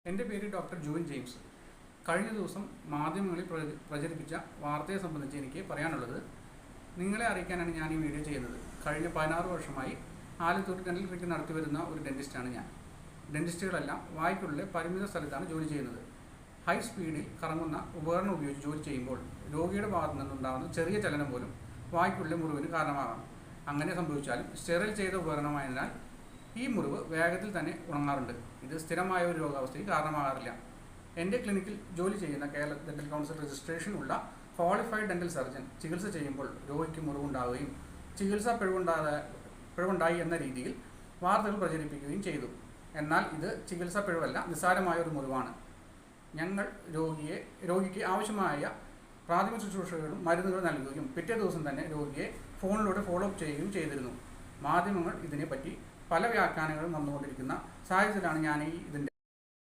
എൻ്റെ പേര് ഡോക്ടർ ജൂൻ ജെയിംസ്. കഴിഞ്ഞ ദിവസം മാധ്യമങ്ങളിൽ പ്രചരിപ്പിച്ച വാർത്തയെ സംബന്ധിച്ച് എനിക്ക് പറയാനുള്ളത്, നിങ്ങളെ അറിയിക്കാനാണ് ഞാൻ ഈ വീഡിയോ ചെയ്യുന്നത്. കഴിഞ്ഞ 16 വർഷമായി ആലത്തൂർ ഡെൻ്റൽ ക്ലിനിക് നടത്തി വരുന്ന ഒരു ഡെൻറ്റിസ്റ്റാണ് ഞാൻ. ഡെൻറ്റിസ്റ്റുകളെല്ലാം വായ്ക്കുള്ളിലെ പരിമിത സ്ഥലത്താണ് ജോലി ചെയ്യുന്നത്. ഹൈ സ്പീഡിൽ കറങ്ങുന്ന ഉപകരണം ഉപയോഗിച്ച് ജോലി ചെയ്യുമ്പോൾ രോഗിയുടെ ഭാഗത്തു നിന്നുണ്ടാകുന്ന ചെറിയ ചലനം പോലും വായ്ക്കുള്ളിലെ മുറിവിന് കാരണമാകാം. അങ്ങനെ സംഭവിച്ചാലും സ്റ്റെറിൽ ചെയ്ത ഉപകരണമായതിനാൽ ഈ മുറിവ് വേഗത്തിൽ തന്നെ ഉണങ്ങാറുണ്ട്. ഇത് സ്ഥിരമായ ഒരു രോഗാവസ്ഥയ്ക്ക് കാരണമാകാറില്ല. എൻ്റെ ക്ലിനിക്കിൽ ജോലി ചെയ്യുന്ന കേരള ഡെൻ്റൽ കൗൺസിൽ രജിസ്ട്രേഷൻ ഉള്ള ക്വാളിഫൈഡ് ഡെൻ്റൽ സർജൻ ചികിത്സ ചെയ്യുമ്പോൾ രോഗിക്ക് മുറിവുണ്ടാവുകയും ചികിത്സാ പിഴവുണ്ടായി എന്ന രീതിയിൽ വാർത്തകൾ പ്രചരിപ്പിക്കുകയും ചെയ്തു. എന്നാൽ ഇത് ചികിത്സാ പിഴവല്ല, നിസ്സാരമായ ഒരു മുറിവാണ്. ഞങ്ങൾ രോഗിക്ക് ആവശ്യമായ പ്രാഥമിക ശുശ്രൂഷകളും മരുന്നുകൾ നൽകുകയും പിറ്റേ ദിവസം തന്നെ രോഗിയെ ഫോണിലൂടെ ഫോളോ അപ്പ് ചെയ്യുകയും ചെയ്തിരുന്നു. മാധ്യമങ്ങൾ ഇതിനെപ്പറ്റി പല വ്യാഖ്യാനങ്ങളും വന്നുകൊണ്ടിരിക്കുന്ന സാഹചര്യത്തിലാണ് ഞാൻ ഇതിൻ്റെ